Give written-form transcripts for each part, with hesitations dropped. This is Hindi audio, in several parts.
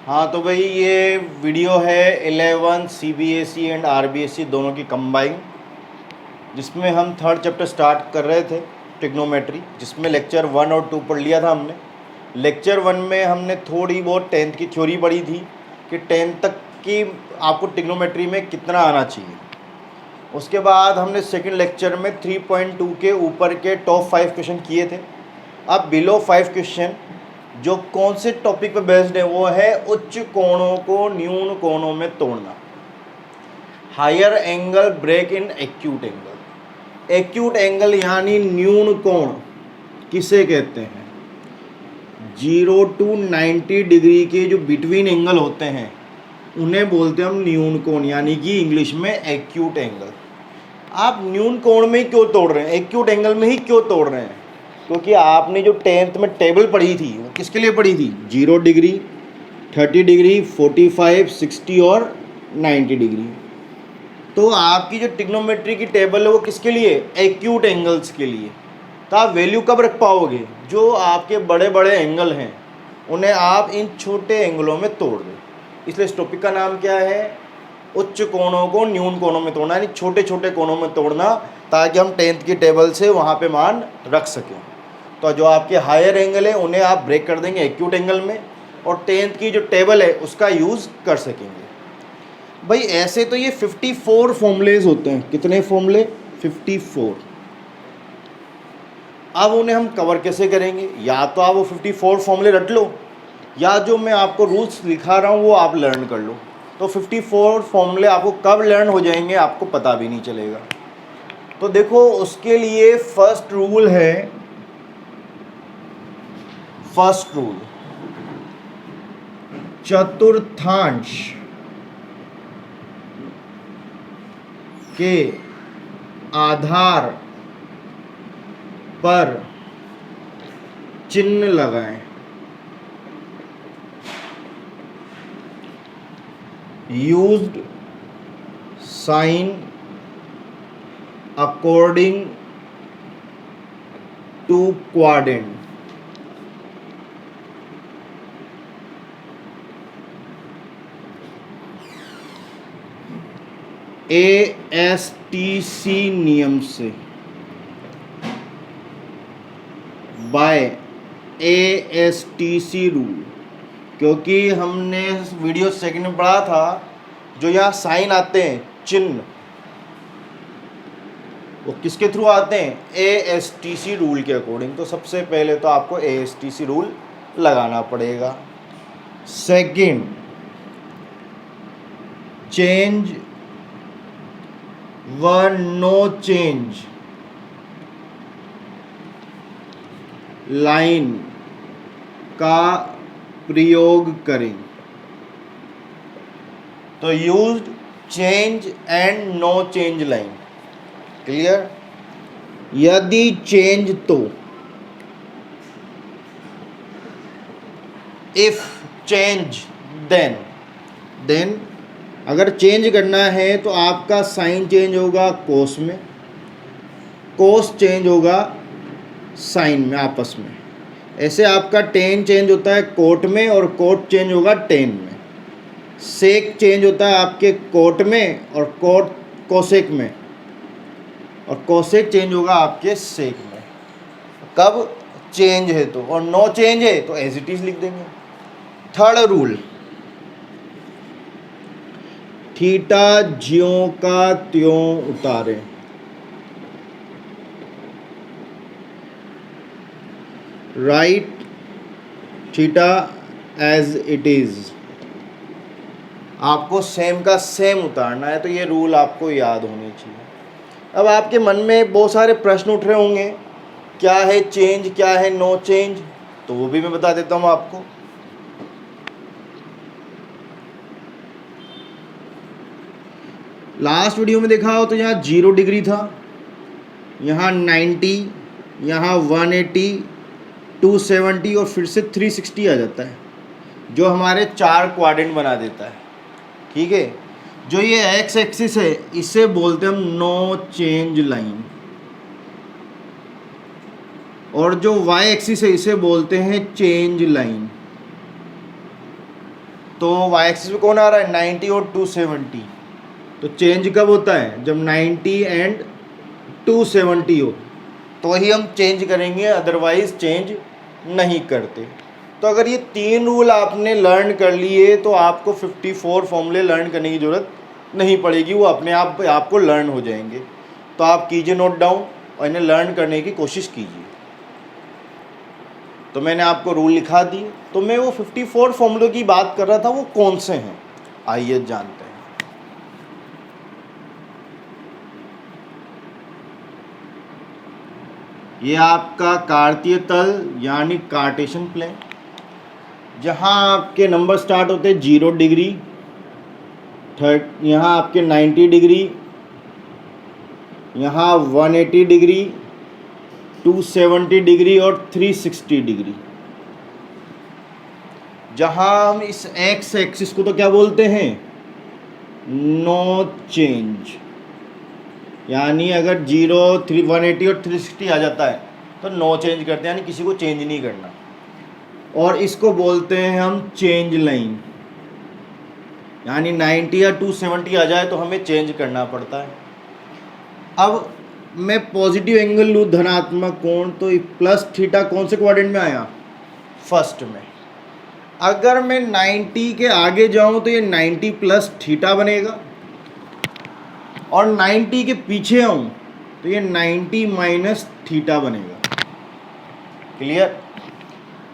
हाँ तो भाई ये वीडियो है 11 सीबीएसई एंड आरबीएसई दोनों की कंबाइन, जिसमें हम थर्ड चैप्टर स्टार्ट कर रहे थे ट्रिग्नोमेट्री, जिसमें लेक्चर 1 और 2 पढ़ लिया था हमने। लेक्चर 1 में हमने थोड़ी बहुत टेंथ की थ्योरी पढ़ी थी कि टेंथ तक की आपको ट्रिग्नोमेट्री में कितना आना चाहिए। उसके बाद हमने सेकंड लेक्चर में 3.2 के ऊपर के टॉप 5 क्वेश्चन किए थे। अब बिलो 5 क्वेश्चन जो कौन से टॉपिक पे बेस्ड है वो है उच्च कोणों को न्यून कोणों में तोड़ना, higher angle break in acute angle. Acute angle यानी न्यून कोण किसे कहते हैं? 0 to 90 डिग्री के जो बिटवीन एंगल होते हैं उन्हें बोलते हैं हम न्यून कोण, यानी कि इंग्लिश में एक्यूट एंगल। आप न्यून कोण में ही क्यों तोड़ रहे हैं, एक्यूट एंगल में ही क्यों तोड़ रहे हैं? क्योंकि आपने जो टेंथ में टेबल पढ़ी थी वो किसके लिए पढ़ी थी? 0 डिग्री, 30 डिग्री, 45, 60 और 90 डिग्री। तो आपकी जो ट्रिग्नोमेट्री की टेबल है वो किसके लिए? एक्यूट एंगल्स के लिए। तो आप वैल्यू कब रख पाओगे? जो आपके बड़े बड़े एंगल हैं उन्हें आप इन छोटे एंगलों में तोड़ दो। इसलिए इस टॉपिक का नाम क्या है? उच्च कोणों को न्यून कोणों में तोड़ना, यानी छोटे छोटे कोणों में तोड़ना, ताकि हम टेंथ की टेबल से वहाँ पे मान रख सकें। तो जो आपके हायर एंगल है उन्हें आप ब्रेक कर देंगे एक्यूट एंगल में, और टेंथ की जो टेबल है उसका यूज़ कर सकेंगे। भाई ऐसे तो ये 54 फॉर्मूलेज होते हैं। कितने फॉर्मूले? 54। अब उन्हें हम कवर कैसे करेंगे? या तो आप वो 54 फॉर्मूले रट लो, या जो मैं आपको रूल्स लिखा रहा हूँ वो आप लर्न कर लो। तो 54 फॉर्मूले आपको कब लर्न हो जाएंगे आपको पता भी नहीं चलेगा। तो देखो उसके लिए फर्स्ट रूल है, फर्स्ट रूल चतुर्थांश के आधार पर चिन्ह लगाएं। Used sign according to quadrant. ASTC नियम से, बाय ASTC रूल। क्योंकि हमने वीडियो सेकंड में पढ़ा था जो यहाँ साइन आते हैं चिन्ह, वो किसके थ्रू आते हैं? ASTC रूल के अकॉर्डिंग। तो सबसे पहले तो आपको ASTC रूल लगाना पड़ेगा। सेकंड, चेंज व नो चेंज लाइन का प्रयोग करें। तो used, change and no change line. Clear? यदि चेंज तो, इफ चेंज देन अगर चेंज करना है तो आपका साइन चेंज होगा कोस में, कोस चेंज होगा साइन में आपस में। ऐसे आपका टेन चेंज होता है कोट में और कोट चेंज होगा टेन में। सेक चेंज होता है आपके कोट में और कोट कोसेक में, और कोसेक चेंज होगा आपके सेक में। कब चेंज है तो, और नो चेंज है तो एज इट इज लिख देंगे। थर्ड रूल, थीटा ज्यों का त्यों उतारें। Right theta as it is. आपको सेम का सेम उतारना है। तो ये रूल आपको याद होने चाहिए। अब आपके मन में बहुत सारे प्रश्न उठ रहे होंगे, क्या है चेंज, क्या है नो चेंज? तो वो भी मैं बता देता हूँ आपको। लास्ट वीडियो में देखा हो तो यहाँ 0 डिग्री था, यहाँ 90, यहाँ 180, 270 और फिर से 360 आ जाता है, जो हमारे 4 क्वाड्रेंट बना देता है। ठीक है? जो ये एक्स एक्सिस है इसे बोलते हैं हम नो चेंज लाइन, और जो वाई एक्सिस है इसे बोलते हैं चेंज लाइन। तो वाई एक्सिस पे कौन आ रहा है 90 और 270, तो चेंज कब होता है जब 90 एंड 270 हो, तो ही हम चेंज करेंगे, अदरवाइज चेंज नहीं करते। तो अगर ये 3 रूल आपने लर्न कर लिए तो आपको 54 फॉर्मूले लर्न करने की ज़रूरत नहीं पड़ेगी, वो अपने आप आपको लर्न हो जाएंगे। तो आप कीजिए नोट डाउन और इन्हें लर्न करने की कोशिश कीजिए। तो मैंने आपको रूल लिखा दिए। तो मैं वो 54 फॉर्मूलों की बात कर रहा था, वो कौन से हैं आइए जानते हैं। ये आपका कार्तीय तल यानी कार्टेशियन प्लेन, जहाँ आपके नंबर स्टार्ट होते हैं 0 डिग्री, यहाँ आपके 90 डिग्री, यहाँ 180 डिग्री, 270 डिग्री और 360 डिग्री। जहाँ हम इस एक्स एक्सिस को तो क्या बोलते हैं, नो चेंज, यानी अगर 0, 180 और 360 आ जाता है तो नो चेंज करते हैं, यानी किसी को चेंज नहीं करना। और इसको बोलते हैं हम चेंज लाइन, यानी 90 या 270 आ जाए तो हमें चेंज करना पड़ता है। अब मैं पॉजिटिव एंगल लूँ, धनात्मक कोण, तो प्लस थीटा कौन से क्वाड्रेंट में आया, फर्स्ट में। अगर मैं 90 के आगे जाऊं तो ये 90 प्लस थीटा बनेगा, और 90 के पीछे आऊं तो ये 90 माइनस थीटा बनेगा। क्लियर।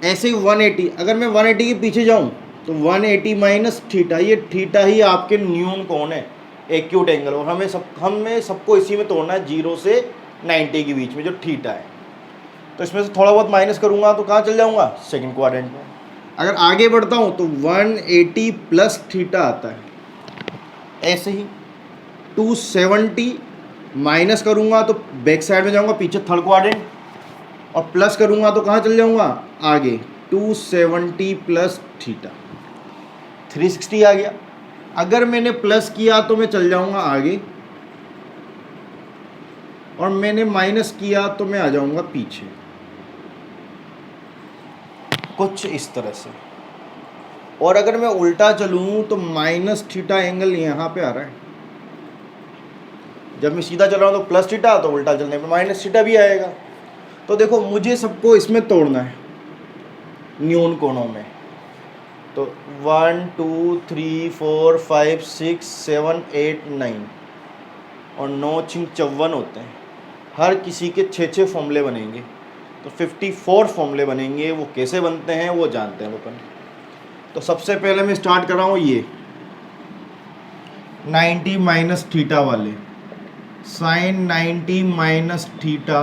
ऐसे ही 180, अगर मैं 180 के पीछे जाऊं तो 180 माइनस थीटा, ये थीटा ही आपके न्यून कोण है, एक्यूट एंगल, और हमें सबको इसी में तोड़ना है 0 से 90 के बीच में जो थीटा है। तो इसमें से थोड़ा बहुत माइनस करूंगा तो कहाँ चल जाऊंगा, सेकंड क्वाड्रेंट में। अगर आगे बढ़ता हूँ तो 180 प्लस थीटा आता है। ऐसे ही 270 माइनस करूँगा तो बैक साइड में जाऊँगा, पीछे थर्ड क्वाड्रेंट, और प्लस करूँगा तो कहाँ चल जाऊँगा, आगे 270 प्लस थीटा, 360 आ गया। अगर मैंने प्लस किया तो मैं चल जाऊँगा आगे, और मैंने माइनस किया तो मैं आ जाऊँगा पीछे, कुछ इस तरह से। और अगर मैं उल्टा चलूँ तो माइनस थीटा एंगल यहाँ पे आ रहा है, जब मैं सीधा चल रहा हूँ तो प्लस थीटा, तो उल्टा चलने पे माइनस थीटा भी आएगा। तो देखो मुझे सबको इसमें तोड़ना है, न्यून कोणों में। तो 1 2 3 4 5 6 7 8 9 और 9 6 54 होते हैं। हर किसी के 6 फॉर्मूले बनेंगे, तो 54 फॉर्मूले बनेंगे। वो कैसे बनते हैं वो जानते हैं अपन। तो सबसे पहले मैं स्टार्ट कर रहा हूँ ये 90 माइनस थीटा वाले, sine 90 minus theta,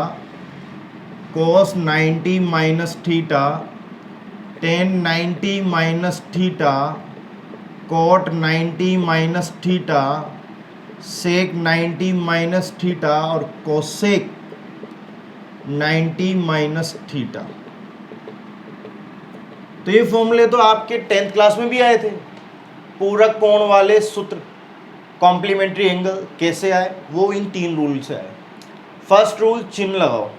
cos 90 minus theta, tan 90 minus theta, cot 90 minus theta, sec 90 minus theta और कोसेक 90 माइनस थीटा। तो ये फॉर्मूले तो आपके 10th क्लास में भी आए थे। पूरक कोण वाले सूत्र, कॉम्प्लीमेंट्री एंगल कैसे आए, वो इन 3 रूल से आए। फर्स्ट रूल, चिन्ह लगाओ।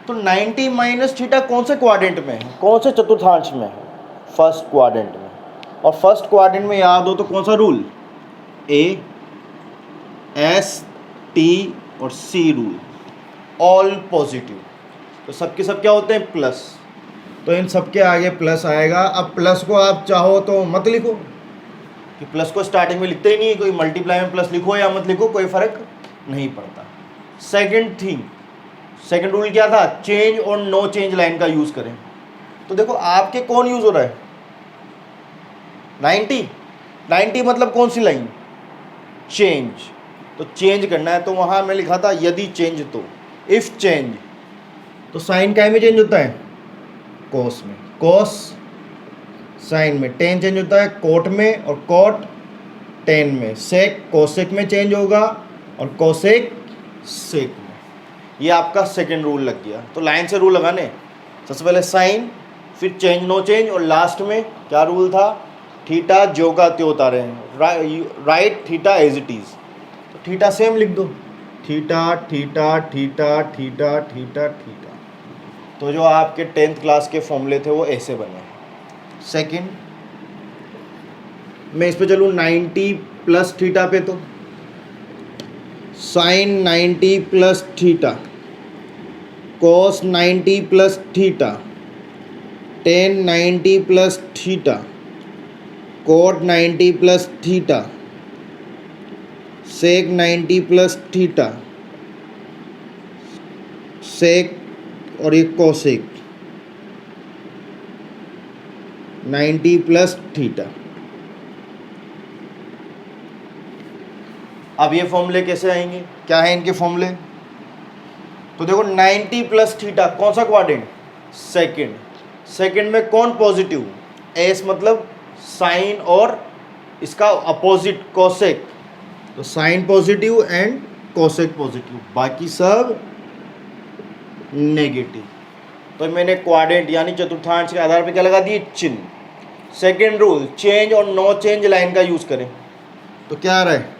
तो 90 माइनस थीटा कौन से क्वाड्रेंट में है, कौन से चतुर्थांश में है, फर्स्ट क्वाड्रेंट में। और फर्स्ट क्वाड्रेंट में याद हो तो कौन सा रूल, ए एस टी और सी रूल, ऑल पॉजिटिव। तो सबके सब क्या होते हैं, प्लस, तो इन सबके आगे प्लस आएगा। अब प्लस को आप चाहो तो मत लिखो, कि प्लस को स्टार्टिंग में लिखते ही नहीं, कोई मल्टीप्लाई में प्लस लिखो या मत लिखो, कोई फर्क नहीं पड़ता। सेकंड रूल क्या था, चेंज और नो चेंज लाइन का यूज करें। तो देखो आपके कौन यूज हो रहा है, 90 मतलब कौन सी लाइन, चेंज। तो चेंज करना है, तो वहां मैं लिखा था यदि चेंज, तो इफ चेंज। तो साइन काय में चेंज होता है, कोस में, कोस साइन में, टेन चेंज होता है कोट में, और कोट टेन में, सेक कोसेक में चेंज होगा, और कोसेक सेक में। ये आपका सेकंड रूल लग गया। तो लाइन से रूल लगाने, सबसे पहले साइन, फिर चेंज नो चेंज, और लास्ट में क्या रूल था, थीटा जो का त्यों उतारे हैं, right theta as it is. तो थीटा सेम लिख दो, theta theta theta theta theta theta. तो जो आपके 10th क्लास के फॉर्मूले थे वो ऐसे बने। सेकंड, मैं इस पे चलूँ 90 प्लस थीटा पे, तो sine 90 plus theta, cos 90 plus theta, tan 90 plus theta, cot 90 plus theta, sec 90 plus theta, sec और ये कोसेक 90 प्लस थीटा। अब ये फॉर्मूले कैसे आएंगे, क्या है इनके फॉर्मूले? तो देखो 90 प्लस थीटा कौन सा क्वाड्रेंट? सेकंड। सेकंड में कौन पॉजिटिव? एस मतलब साइन और इसका अपोजिट कोसेक, तो sine positive and cosec positive, बाकी सब नेगेटिव। तो मैंने क्वाड्रेंट यानी चतुर्थांश के आधार पर क्या लगा दिए? चिन्ह। सेकंड रूल, चेंज और नो चेंज लाइन का यूज करें, तो क्या आ रहा है?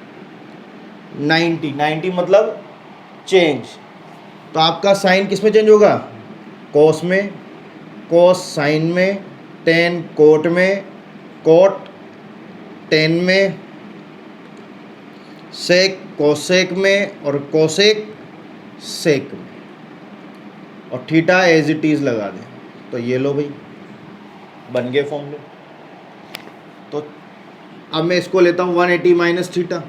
90। 90 मतलब चेंज, तो आपका साइन किस में चेंज होगा? कोस में, कोस साइन में, टेन कोट में, कोट टेन में, सेक कोसेक में और कोसेक सेक में, और थीटा एज इट इज लगा दें। तो ये लो भाई, बन गए फॉर्मूले। तो अब मैं इसको लेता हूँ 180 माइनस थीटा,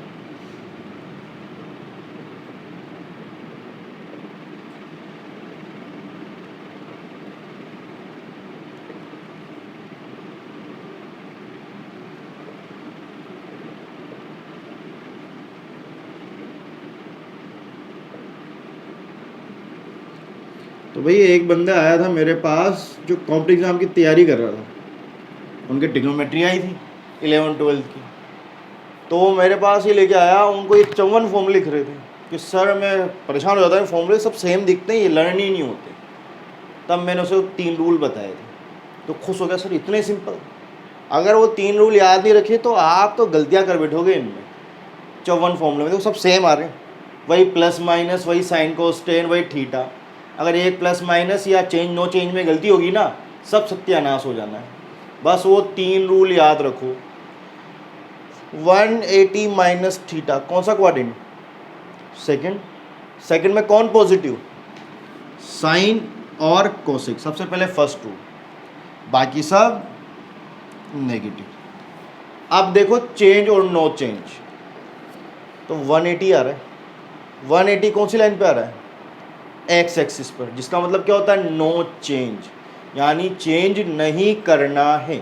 तो भाई एक बंदा आया था मेरे पास जो कॉम्पिटिटिव एग्जाम की तैयारी कर रहा था, उनकी ट्रिग्नोमेट्री आई थी 11th-12th की, तो वो मेरे पास ही लेके आया। उनको ये 54 फॉर्मूले लिख रहे थे कि सर मैं परेशान हो जाता हूँ, फॉर्मूले सब सेम दिखते हैं, ये लर्न ही नहीं होते। तब मैंने उसे 3 रूल बताए थे, तो खुश हो गया, सर इतने सिंपल। अगर वो 3 रूल याद नहीं रखे तो आप तो गलतियाँ कर बैठोगे इनमें। 54 फॉर्मूले में तो सब सेम आ रहे हैं, वही प्लस माइनस, वही साइन कोस टेन, वही थीटा। अगर एक प्लस माइनस या चेंज नो चेंज में गलती होगी ना, सब सत्यानाश हो जाना है। बस वो 3 रूल याद रखो। 180 माइनस थीटा कौन सा क्वाड्रेंट? सेकंड। सेकंड में कौन पॉजिटिव? साइन और कोसेक। सबसे पहले फर्स्ट रूल, बाकी सब नेगेटिव। अब देखो चेंज और नो चेंज, तो 180 आ रहा है। 180 कौन सी लाइन पे आ रहा है? एक्स एक्सिस पर, जिसका मतलब क्या होता है? नो चेंज, यानी चेंज नहीं करना है।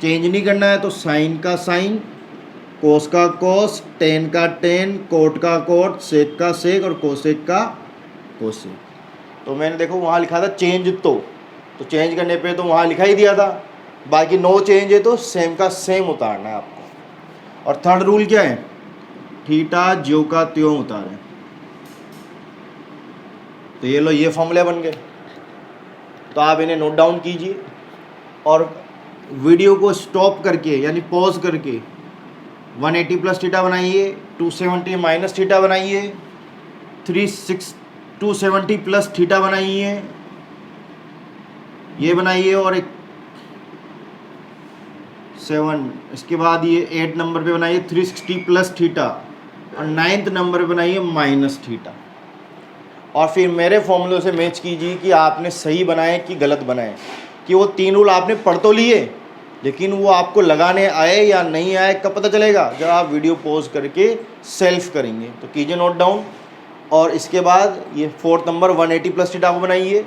चेंज नहीं करना है तो साइन का साइन, कोस का कोस, टेन का टेन, कोट का कोट, सेक का सेक और कोसेक का कोसेक। तो मैंने देखो वहाँ लिखा था चेंज, तो चेंज करने पे तो वहाँ लिखा ही दिया था, बाकी नो चेंज है तो सेम का सेम उतारना है आपको। और थर्ड रूल क्या है? थीटा ज्यों का त्यों उतारें। तो ये लो, ये फॉर्मूले बन गए। तो आप इन्हें नोट डाउन कीजिए और वीडियो को स्टॉप करके यानी पॉज करके 180 प्लस थीटा बनाइए, 270 माइनस थीटा बनाइए, 270 प्लस थीटा बनाइए, ये बनाइए, और एक 7, इसके बाद ये 8 नंबर पे बनाइए 360 प्लस थीटा, और 9th नंबर पे बनाइए माइनस थीटा। और फिर मेरे फॉर्मूले से मैच कीजिए कि आपने सही बनाए कि गलत बनाए, कि वो 3 रूल आपने पढ़ तो लिए लेकिन वो आपको लगाने आए या नहीं आए कब पता चलेगा? जब आप वीडियो पॉज करके सेल्फ करेंगे। तो कीजिए नोट डाउन, और इसके बाद ये 4th नंबर 180 प्लस थीटा को बनाइए,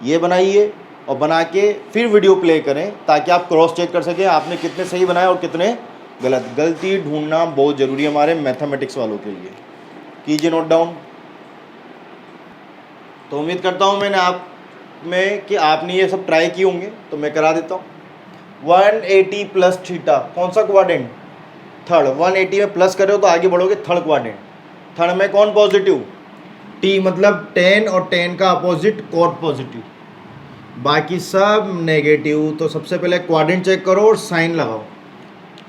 ये बनाइए, और बना के फिर वीडियो प्ले करें ताकि आप क्रॉस चेक कर सकें आपने कितने सही बनाए और कितने गलत। गलती ढूंढना बहुत ज़रूरी है हमारे मैथमेटिक्स वालों के लिए। कीजिए नोट डाउन। तो उम्मीद करता हूँ मैंने आप में कि आपने ये सब ट्राई किए होंगे, तो मैं करा देता हूँ। 180 प्लस थीटा कौन सा क्वाड्रेंट? थर्ड। 180 में प्लस करो तो आगे बढ़ोगे थर्ड क्वाड्रेंट। थर्ड में कौन पॉजिटिव? टी मतलब 10 और 10 का अपोजिट कोट पॉजिटिव, बाकी सब नेगेटिव। तो सबसे पहले क्वाड्रेंट चेक करो और साइन लगाओ।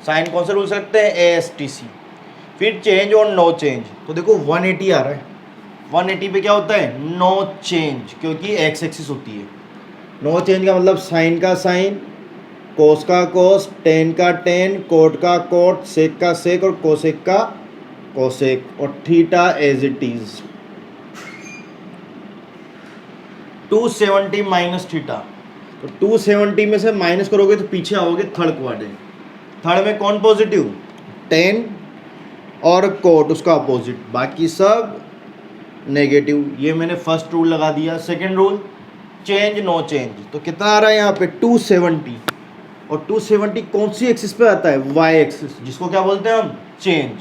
साइन कौन से रूल से रखते हैं? ASTC। फिर चेंज और नो चेंज। तो देखो 180 आ रहा है, 180 पे क्या होता है? नो चेंज, क्योंकि एक्स एक्सिस होती है। नो चेंज का मतलब साइन का साइन, कोस का कोस, टेन का टेन, कोट का कोट, सेक का सेक और कोसेक का कोसेक और theta as it is 270 minus theta. तो 270 में से माइनस करोगे तो पीछे आओगे थर्ड क्वाड्रेंट। थर्ड में कौन पॉजिटिव? टेन और कोट उसका अपोजिट, बाकी सब नेगेटिव। ये मैंने फर्स्ट रूल लगा दिया। Second rule, change no change. तो कितना आ रहा है यहाँ पे? 270। और 270 कौन सी एक्सिस पे आता है? वाई एक्सिस, जिसको क्या बोलते हैं हम? चेंज।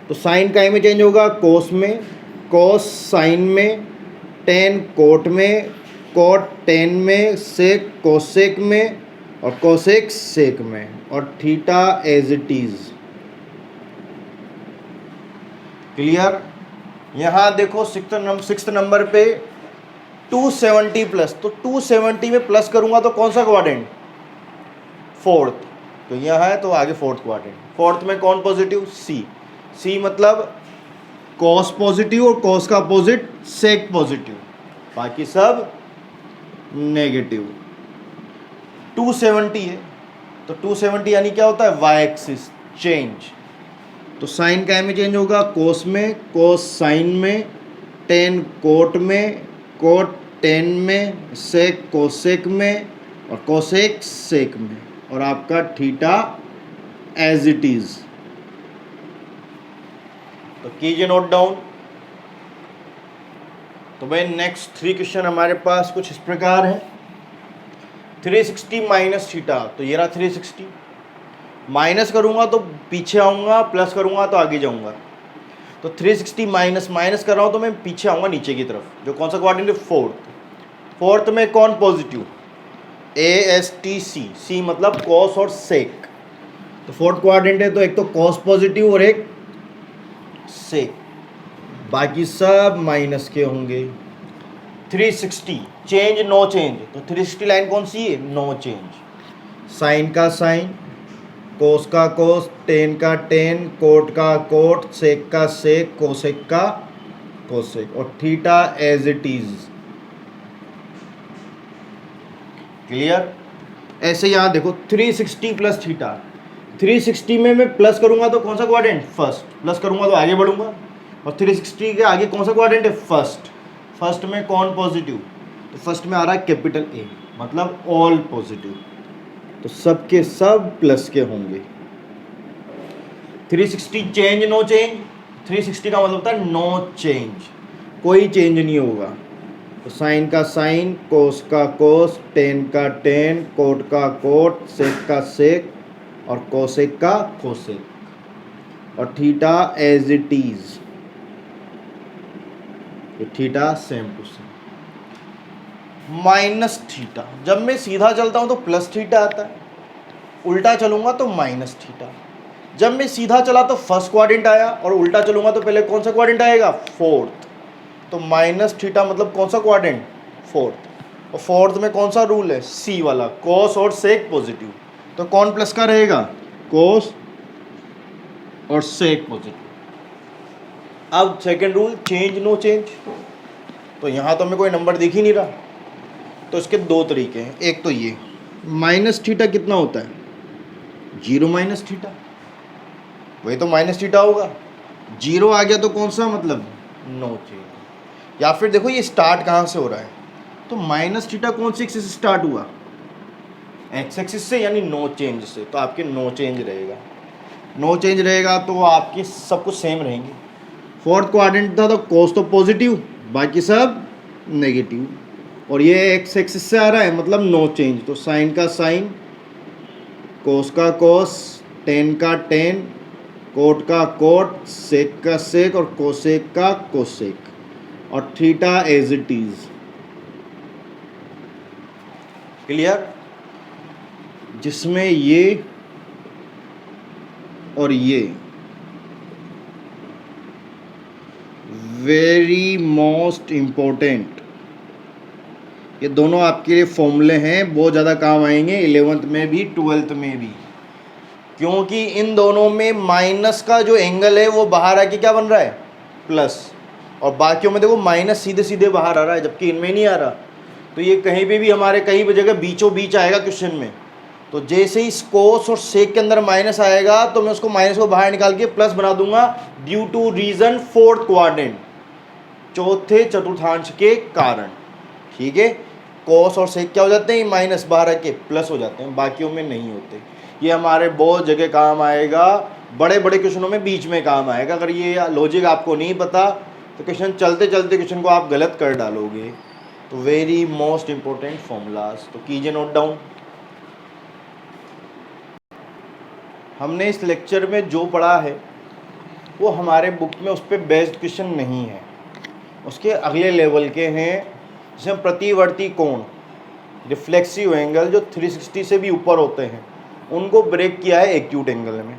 तो साइन काहे में चेंज होगा? कोस में, कोस साइन में, टेन कोट में, कोट टेन में, सेक कोसेक में और कोसेक सेक में और theta as it is. Clear? यहाँ देखो सिक्स्थ नंबर पे 270 प्लस, तो 270 में प्लस करूंगा तो कौन सा क्वाड्रेंट? फोर्थ। तो यहाँ है तो आगे फोर्थ क्वाड्रेंट। फोर्थ में कौन पॉजिटिव? सी। सी मतलब कॉस पॉजिटिव और कॉस का अपोजिट सेक पॉजिटिव, बाकी सब नेगेटिव। 270 है तो 270 यानी क्या होता है? Y axis change. तो साइन काय में चेंज होगा? कोस में, कोस साइन में, टेन कोट में, कोट टेन में, सेक कोसेक में और कोसेक सेक में और आपका थीटा एज इट इज। तो कीजिए नोट डाउन। तो भाई नेक्स्ट 3 क्वेश्चन हमारे पास कुछ इस प्रकार है। 360 माइनस थीटा, तो ये रहा 360। माइनस करूंगा तो पीछे आऊंगा, प्लस करूंगा तो आगे जाऊंगा। तो 360 माइनस माइनस कर रहा हूं तो मैं पीछे आऊंगा नीचे की तरफ। जो कौन सा क्वाड्रेंट है? फोर्थ। फोर्थ में कौन positive? A S T C. C मतलब कॉस और सेक। तो फोर्थ क्वाड्रेंट है तो एक तो कॉस पॉजिटिव और एक सेक, बाकी सब माइनस के होंगे। 360 चेंज नो चेंज, तो 360 लाइन कौन सी है? No change. साइन का साइन, कोस का कोस, टेन का टेन, कोट का कोट, सेक का सेक, कोसेक का कोसेक और theta as it is. Clear? ऐसे यहाँ देखो 360 प्लस थीटा। 360 में मैं प्लस करूंगा तो कौन सा क्वाड्रेंट? फर्स्ट। प्लस करूंगा तो आगे बढ़ूंगा और 360 के आगे कौन सा क्वाड्रेंट है? फर्स्ट। फर्स्ट में कौन पॉजिटिव? तो फर्स्ट में आ रहा है कैपिटल ए, मतलब ऑल पॉजिटिव, तो सब के सब प्लस के होंगे। 360 चेंज नो चेंज, 360 का मतलब होता है नो चेंज, कोई चेंज नहीं होगा। तो साइन का साइन, कोस का कोस, टेन का टेन, कोट का कोट, सेक का सेक और कोसेक का कोसेक और theta as it is. Theta same to same. Minus theta, जब मैं सीधा चलता हूं तो प्लस थीटा आता है, उल्टा चलूंगा तो माइनस थीटा। जब मैं सीधा चला तो फर्स्ट क्वाड्रेंट आया और उल्टा चलूंगा तो पहले कौन सा क्वाड्रेंट आएगा? फोर्थ। तो माइनस थीटा मतलब कौन सा क्वाड्रेंट? फोर्थ। और फोर्थ में कौन सा रूल है? सी वाला, कॉस और सेक पॉजिटिव। तो कौन प्लस का रहेगा? कोस और सेक पॉजिटिव। अब second rule, change no change. तो यहाँ तो हमें कोई नंबर दिख ही नहीं रहा, तो इसके दो तरीके हैं। एक तो ये माइनस थीटा कितना होता है? 0 माइनस थीटा, वही तो माइनस थीटा होगा। 0 आ गया तो कौन सा? मतलब नो चेंज। या फिर देखो ये स्टार्ट कहाँ से हो रहा है, तो माइनस थीटा कौन सी एक्सिस से स्टार्ट हुआ? एक्स एक्सिस से, यानी नो चेंज से। तो आपके नो चेंज रहेगा। नो चेंज रहेगा तो आपके सब कुछ सेम रहेंगे। फोर्थ क्वाड्रेंट था तो कोस तो पॉजिटिव, बाकी सब नेगेटिव, और ये एक्स एक्सिस से आ रहा है मतलब नो चेंज। तो साइन का साइन, कोस का कोस, टेन का टेन, कोट का कोट, सेक का सेक और कोसेक का कोसेक और theta as it is. Clear? जिसमें ये और ये वेरी मोस्ट इम्पोर्टेंट, ये दोनों आपके लिए फॉर्मूले हैं, बहुत ज़्यादा काम आएंगे 11th में भी 12th में भी, क्योंकि इन दोनों में माइनस का जो एंगल है वो बाहर आके क्या बन रहा है? प्लस। और बाकियों में देखो माइनस सीधे सीधे बाहर आ रहा है, जबकि इनमें नहीं आ रहा। तो ये कहीं पे भी हमारे कहीं भी जगह बीचों बीच आएगा क्वेश्चन में, तो जैसे ही कोस और सेक के अंदर माइनस आएगा तो मैं उसको माइनस को बाहर निकाल के प्लस बना दूंगा, due to reason fourth quadrant, चौथे चतुर्थांश के कारण। ठीक है, कोस और सेक क्या हो जाते हैं, माइनस बाहर आके प्लस हो जाते हैं, बाकियों में नहीं होते। ये हमारे बहुत जगह काम आएगा, बड़े बड़े क्वेश्चनों में बीच में काम आएगा। अगर ये लॉजिक आपको नहीं पता तो क्वेश्चन चलते चलते क्वेश्चन को आप गलत कर डालोगे। तो वेरी मोस्ट इंपॉर्टेंट फॉर्मूलाज, तो कीजिए नोट डाउन। हमने इस लेक्चर में जो पढ़ा है वो हमारे बुक में उस पर बेस्ड क्वेश्चन नहीं है, उसके अगले लेवल के हैं, जिसमें प्रतिवर्ती कोण, रिफ्लेक्सिव एंगल जो 360 से भी ऊपर होते हैं, उनको ब्रेक किया है एक्यूट एंगल में।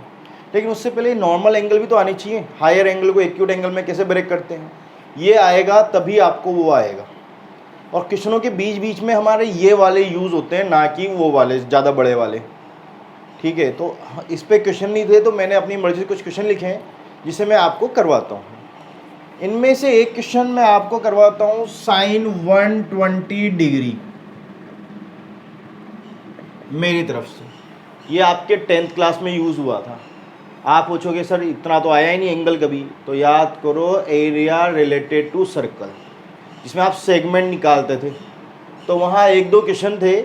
लेकिन उससे पहले नॉर्मल एंगल भी तो आनी चाहिए। हायर एंगल को एक्यूट एंगल में कैसे ब्रेक करते हैं, ये आएगा तभी आपको वो आएगा। और क्वेश्चनों के बीच बीच में हमारे ये वाले यूज़ होते हैं, ना कि वो वाले ज़्यादा बड़े वाले। ठीक है, तो इस पर क्वेश्चन नहीं थे तो मैंने अपनी मर्जी से कुछ क्वेश्चन लिखे हैं जिसे मैं आपको करवाता हूँ। इनमें से एक क्वेश्चन मैं आपको करवाता हूँ, साइन 120 डिग्री मेरी तरफ से। ये आपके 10th क्लास में यूज़ हुआ था। आप पूछोगे सर इतना तो आया ही नहीं एंगल कभी, तो याद करो एरिया रिलेटेड टू सर्कल, जिसमें आप सेगमेंट निकालते थे। तो वहाँ एक दो क्वेश्चन थे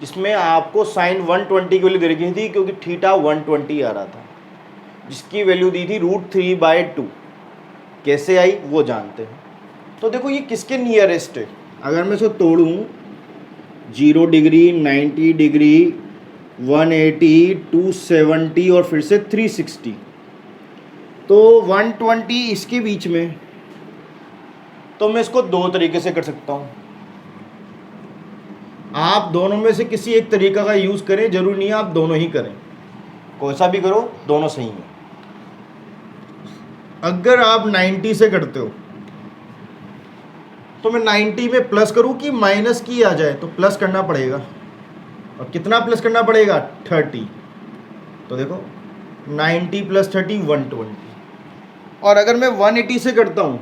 जिसमें आपको साइन 120 की वैल्यू दे रखी थी, क्योंकि थीटा 120 आ रहा था, जिसकी वैल्यू दी थी √3/2। कैसे आई वो जानते हैं। तो देखो ये किसके नियरेस्ट है, अगर मैं इसको तोड़ूँ 0 डिग्री, 90 डिग्री, 180, 270 और फिर से 360, तो 120 इसके बीच में। तो मैं इसको दो तरीके से कर सकता हूँ, आप दोनों में से किसी एक तरीका का यूज़ करें, जरूरी नहीं है आप दोनों ही करें, कोई सा भी करो दोनों सही है। अगर आप 90 से करते हो तो मैं 90 में प्लस करूं कि माइनस की आ जाए, तो प्लस करना पड़ेगा। और कितना प्लस करना पड़ेगा, 30। तो देखो 90 + 30 120। और अगर मैं 180 से करता हूं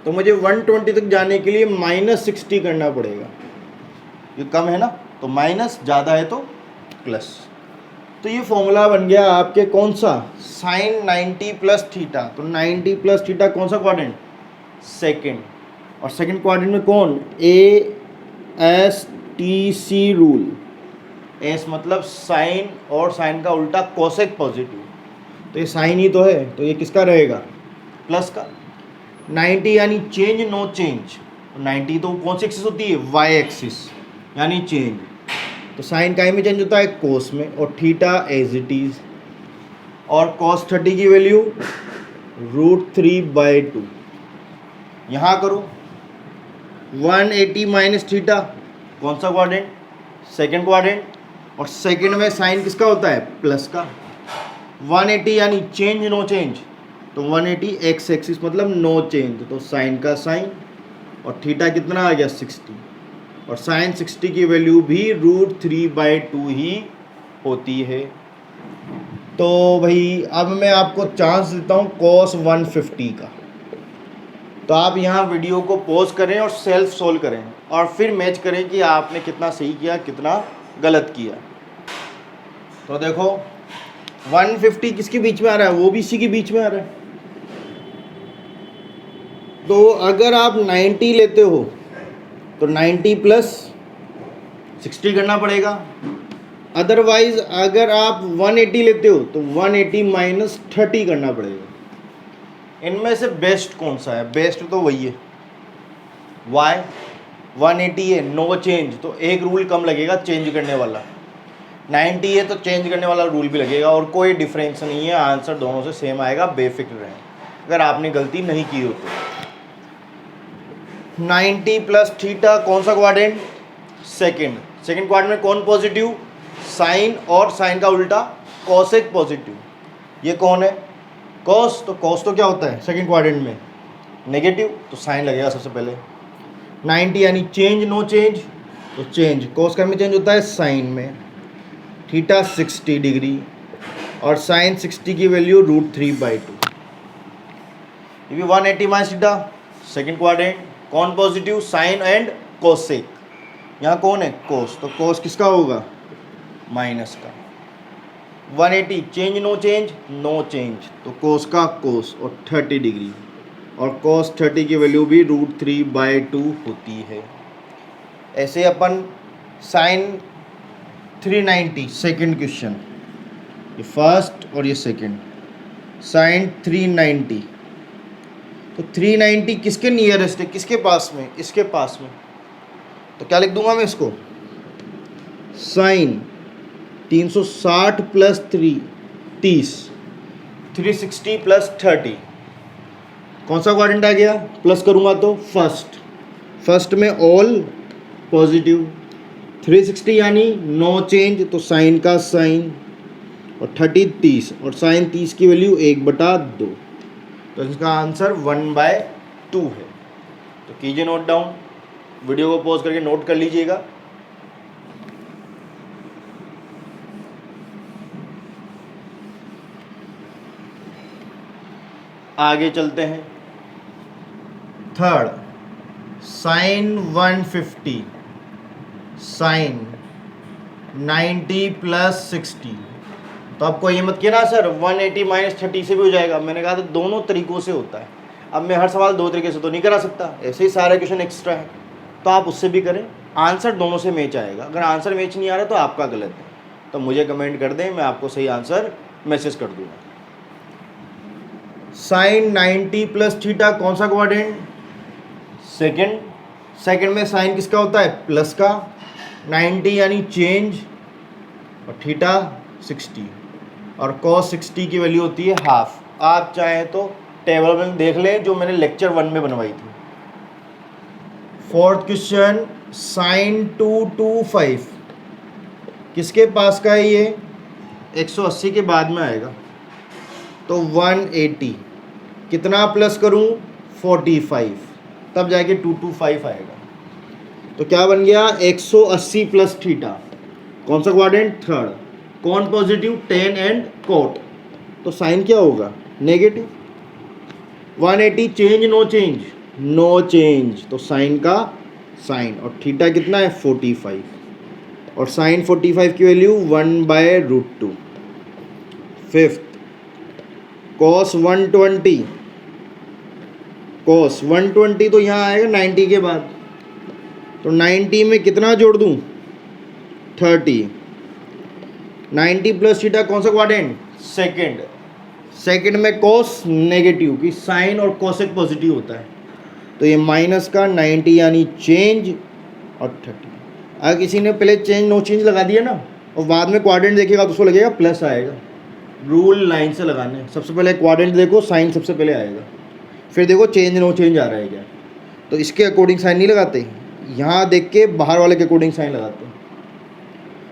तो मुझे 120 तक जाने के लिए -60 करना पड़ेगा। ये कम है ना, तो माइनस, ज़्यादा है तो प्लस। तो ये फॉर्मूला बन गया आपके कौन सा, साइन 90 + थीटा। तो 90 + थीटा कौन सा क्वाड्रेंट, सेकंड। और सेकंड क्वाड्रेंट में कौन, ASTC रूल। एस मतलब साइन, और साइन का उल्टा कोसेक पॉजिटिव, तो ये साइन ही तो है, तो ये किसका रहेगा, प्लस का। 90 यानी चेंज, नो चेंज। 90 तो कौन सी एक्सिस होती है, वाई एक्सिस, यानी चेंज। तो साइन का में चेंज होता है कोस में, और थीटा एज इट इज। और cos 30 की वैल्यू √3/2। यहाँ करो 180 - थीटा, कौन सा क्वाड्रेंट, सेकंड क्वाड्रेंट। और सेकंड में साइन किसका होता है, प्लस का। 180 यानी चेंज, नो चेंज, तो 180 एक्स एक्सिस मतलब नो चेंज, तो साइन का साइन। और थीटा कितना आ गया, 60। और साइन 60 की वैल्यू भी √3/2 ही होती है। तो भाई अब मैं आपको चांस देता हूँ cos 150 का। तो आप यहाँ वीडियो को पॉज करें और सेल्फ सोल्व करें, और फिर मैच करें कि आपने कितना सही किया कितना गलत किया। तो देखो 150 किसके बीच में आ रहा है, वो भी इसी के बीच में आ रहा है। तो अगर आप 90 लेते हो तो 90 + 60 करना पड़ेगा। अदरवाइज अगर आप 180 लेते हो तो 180 - 30 करना पड़ेगा। इनमें से बेस्ट कौन सा है, बेस्ट तो वही है, वाई। 180 है, नो चेंज, तो एक रूल कम लगेगा चेंज करने वाला। 90 है तो चेंज करने वाला रूल भी लगेगा, और कोई डिफरेंस नहीं है, आंसर दोनों से सेम आएगा, बेफिक्र रहें अगर आपने गलती नहीं की हो तो। 90 + थीटा कौन सा क्वाड्रेंट, सेकंड। सेकंड क्वाड्रेंट में कौन पॉजिटिव, साइन, और साइन का उल्टा कोसेक पॉजिटिव। ये कौन है, कॉस। तो कॉस तो क्या होता है सेकंड क्वाड्रेंट में, नेगेटिव, तो साइन लगेगा सबसे पहले। 90 यानी चेंज, नो चेंज, तो चेंज, कॉस का में चेंज होता है साइन में। थीटा 60 डिग्री, और साइन 60 की वैल्यू √3/2। ये भी 180 - थीटा, सेकंड क्वाड्रेंट, कौन पॉजिटिव, साइन एंड कोसेक। यहाँ कौन है, कोस, तो कोस किसका होगा, माइनस का। 180 change no change, no change, तो कोस का कोस, और 30 डिग्री, और कोस 30 की वैल्यू भी √3/2 होती है। ऐसे अपन साइन 390 सेकेंड क्वेश्चन, ये फर्स्ट और ये सेकेंड, साइन 390, तो 390 किसके नियरेस्ट है, किसके पास में, इसके पास में, तो क्या लिख दूंगा मैं इसको, साइन 360 प्लस 30, 360 प्लस 30, कौन सा क्वाड्रेंट आ गया, प्लस करूंगा तो फर्स्ट में ऑल पॉजिटिव, 360 यानी नो चेंज, तो साइन का साइन, और 30 30, और साइन 30 की वैल्यू 1/2, तो इसका आंसर 1/2 है। तो कीजिए नोट डाउन, वीडियो को पॉज करके नोट कर लीजिएगा। आगे चलते हैं। थर्ड, साइन 150 साइन 90 प्लस 60, तो आपको ये मत कहना सर 180 माइनस 30 से भी हो जाएगा, मैंने कहा था दोनों तरीक़ों से होता है। अब मैं हर सवाल दो तरीके से तो नहीं करा सकता, ऐसे ही सारे क्वेश्चन एक्स्ट्रा है, तो आप उससे भी करें, आंसर दोनों से मैच आएगा। अगर आंसर मैच नहीं आ रहा तो आपका गलत है, तो मुझे कमेंट कर दें, मैं आपको सही आंसर मैसेज कर दूँगा। साइन 90 प्लस थीटा कौन सा क्वाड्रेंट, सेकेंड में साइन किसका होता है, प्लस का, 90 यानी चेंज, और थीटा 60, और cos 60 की वैल्यू होती है हाफ। आप चाहें तो टेबल में देख लें जो मैंने लेक्चर 1 में बनवाई थी। फोर्थ क्वेश्चन, साइन 225 किसके पास का है, ये 180 के बाद में आएगा, तो 180 कितना प्लस करूं, 45, तब जाके 225 आएगा। तो क्या बन गया, 180 प्लस थीटा, कौन सा क्वाड्रेंट, थर्ड, कौन पॉजिटिव, टेन एंड कोट, तो साइन क्या होगा, negative. 180 change no change, no change, तो साइन का साइन, और थीटा कितना है 45, और साइन 45 की वैल्यू 1/√2। फिफ्थ, cos 120, cos 120 तो यहाँ आएगा 90 के बाद, तो 90 में कितना जोड़ दूँ, 30, 90 प्लस थीटा कौन सा क्वाड्रेंट, सेकेंड में cos नेगेटिव की साइन और कोसेक पॉजिटिव होता है, तो ये माइनस का 90 यानी चेंज, और 30। अगर किसी ने पहले चेंज नो चेंज लगा दिया ना, और बाद में क्वाड्रेंट देखेगा तो उसको लगेगा प्लस आएगा। रूल लाइन से लगाने, सबसे पहले क्वाड्रेंट देखो, साइन सबसे पहले आएगा, फिर देखो चेंज नो चेंज आ रहा है क्या, तो इसके अकॉर्डिंग साइन नहीं लगाते, यहाँ देख के बाहर वाले के अकॉर्डिंग साइन लगाते हैं।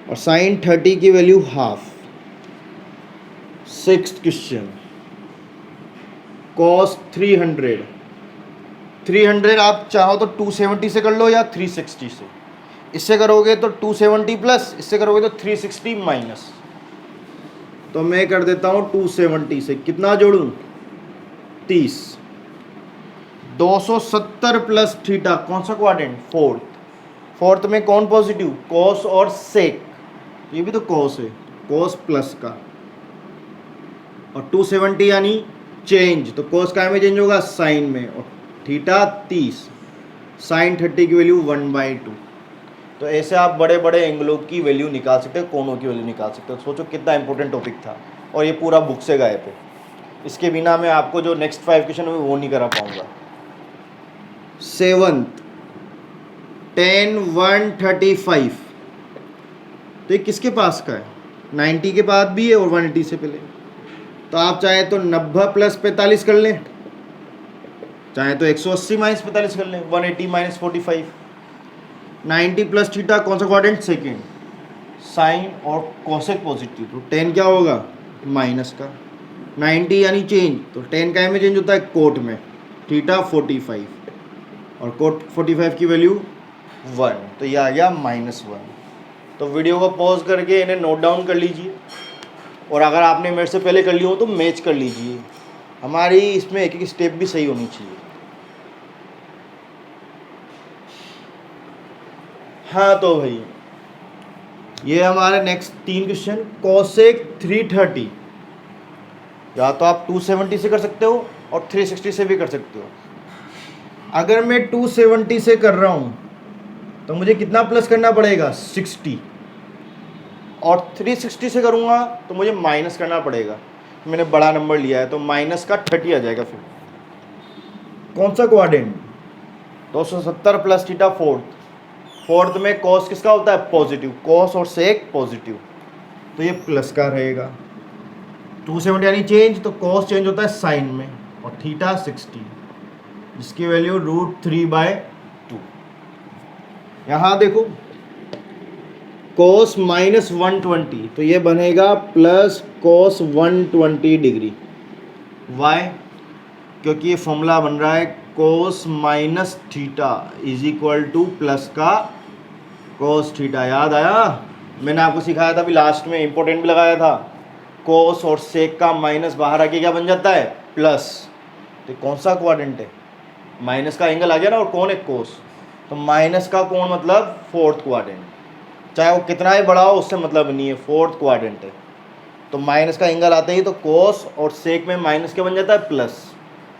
और साइन 30 की value half. Sixth question, cos 300 आप चाहो तो 270 से कर लो या 360 से, इससे करोगे तो 270 प्लस, इससे करोगे तो 360 माइनस, तो मैं कर देता हूँ 270 से, कितना जोड़ूँ 30, 270 प्लस थीटा कौन सा क्वाड्रेंट, फोर्थ में कौन पॉजिटिव, cos और sec, ये भी तो cos है, cos प्लस का, और 270 यानी चेंज, तो cos का में चेंज होगा साइन में, और थीटा 30, साइन 30 की वैल्यू 1/2। तो ऐसे आप बड़े बड़े एंगलों की वैल्यू निकाल सकते हो, कोनों की वैल्यू निकाल सकते हो। सोचो कितना इंपॉर्टेंट टॉपिक था, और ये पूरा बुक से गायब है, इसके बिना मैं आपको जो नेक्स्ट 5 क्वेश्चन है वो नहीं करा पाऊंगा। सेवंथ, tan 135, तो ये किसके पास का है, 90 के बाद भी है और 180 से पहले, तो आप चाहे तो 90 प्लस 45 कर लें, चाहे तो 180 माइनस 45 कर लें, 180 माइनस 45, 90 प्लस थीटा कौन सा क्वाड्रेंट, सेकेंड, साइन और कोसेक पॉजिटिव, तो 10 क्या होगा, माइनस का, 90 यानी चेंज, तो 10 का में चेंज होता है कोट में, थीटा 45, और कोट 45 की वैल्यू 1, तो ये आ गया -1। तो वीडियो को पॉज करके इन्हें नोट डाउन कर लीजिए, और अगर आपने मेरे से पहले कर ली हो तो मैच कर लीजिए, हमारी इसमें एक एक स्टेप भी सही होनी चाहिए। हाँ तो भाई ये हमारे नेक्स्ट 3 क्वेश्चन। कोसेक 330 या तो आप 270 से कर सकते हो और 360 से भी कर सकते हो। अगर मैं 270 से कर रहा हूँ तो मुझे कितना प्लस करना पड़ेगा 60, और 360 से करूँगा तो मुझे माइनस करना पड़ेगा। मैंने बड़ा नंबर लिया है तो माइनस का 30 आ जाएगा। फिर कौन सा क्वाड्रेंट 270 प्लस थीटा फोर्थ में कॉस किसका होता है पॉजिटिव, कॉस और सेक पॉजिटिव, तो ये प्लस का रहेगा। 270 यानी चेंज, तो कॉस चेंज होता है साइन में, और थीटा 60 जिसकी वैल्यू √3/2। यहाँ देखो कॉस -120 तो ये बनेगा प्लस कॉस 120 डिग्री। वाई? क्योंकि ये फॉर्मूला बन रहा है कोस minus theta is equal two plus का कोस थीटा। याद आया? मैंने आपको सिखाया था अभी लास्ट में, इंपॉर्टेंट भी लगाया था। कोस और सेक का माइनस बाहर आके क्या बन जाता है प्लस। तो कौन सा क्वाड्रेंट है? माइनस का एंगल आ गया ना, और कौन है कोस, तो माइनस का कोण मतलब फोर्थ क्वाड्रेंट। चाहे वो कितना ही बड़ा हो उससे मतलब नहीं है, फोर्थ क्वाड्रेंट है। तो माइनस का एंगल आते ही तो कोस और सेक में माइनस क्या बन जाता है प्लस,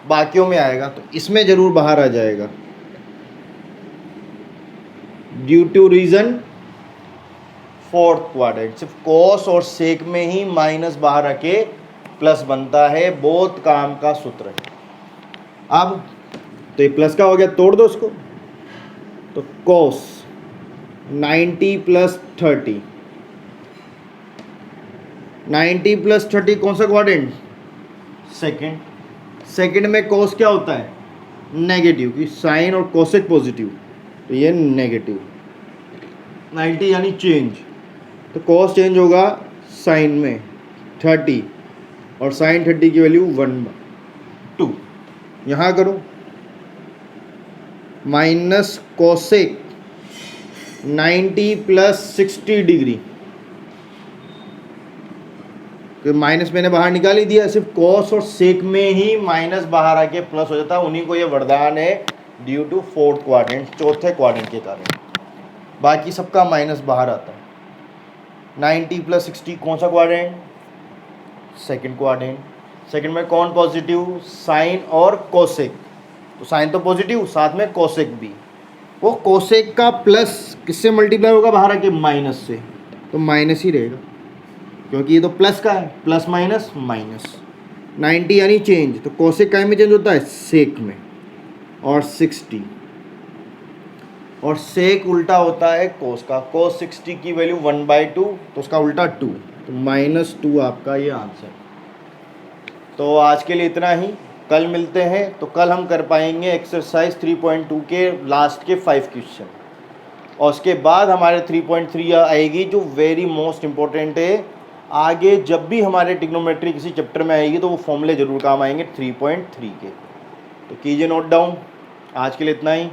बाकियों में आएगा तो इसमें जरूर बाहर आ जाएगा। Due to reason fourth quadrant, सिर्फ कोस और सेक में ही माइनस बाहर आके प्लस बनता है, बोथ काम का सूत्र है। अब तो ये प्लस का हो गया, तोड़ दो उसको। तो कोस 90 प्लस 30, 90 प्लस 30 कौन सा क्वाड्रेंट? सेकंड। सेकंड में कोस क्या होता है नेगेटिव, की साइन और कोसेक पॉजिटिव, तो ये नेगेटिव। 90 यानी चेंज, तो कोस चेंज होगा साइन में 30, और साइन 30 की वैल्यू 1/2। यहाँ करो माइनस कोसेक 90 प्लस 60 डिग्री, तो माइनस मैंने बाहर निकाल ही दिया। सिर्फ कॉस और सेक में ही माइनस बाहर आके प्लस हो जाता है, उन्हीं को ये वरदान है ड्यू टू फोर्थ क्वाड्रेंट, चौथे क्वाड्रेंट के कारण। बाकी सबका माइनस बाहर आता है। 90 प्लस 60 कौन सा क्वाड्रेंट? Second quadrant. सेकंड में कौन पॉजिटिव? साइन और कोसेक, तो साइन तो पॉजिटिव, साथ में कोसेक भी। वो कोसेक का प्लस किससे मल्टीप्लाई होगा बाहर आके? माइनस से, तो माइनस ही रहेगा क्योंकि ये तो प्लस का है, प्लस माइनस माइनस। 90 यानी चेंज, तो कोसेक का में चेंज होता है सेक में, और 60, और सेक उल्टा होता है कोस का। कोस 60 की वैल्यू 1/2, तो उसका उल्टा 2, तो -2 आपका ये आंसर। तो आज के लिए इतना ही, कल मिलते हैं। तो कल हम कर पाएंगे एक्सरसाइज 3.2 के लास्ट के 5 क्वेश्चन, और उसके बाद हमारे 3.3 आएगी जो वेरी मोस्ट इम्पोर्टेंट है। आगे जब भी हमारे ट्रिग्नोमेट्री किसी चैप्टर में आएगी तो वो फॉर्मूले जरूर काम आएंगे 3.3 के। तो कीजिए नोट डाउन। आज के लिए इतना ही।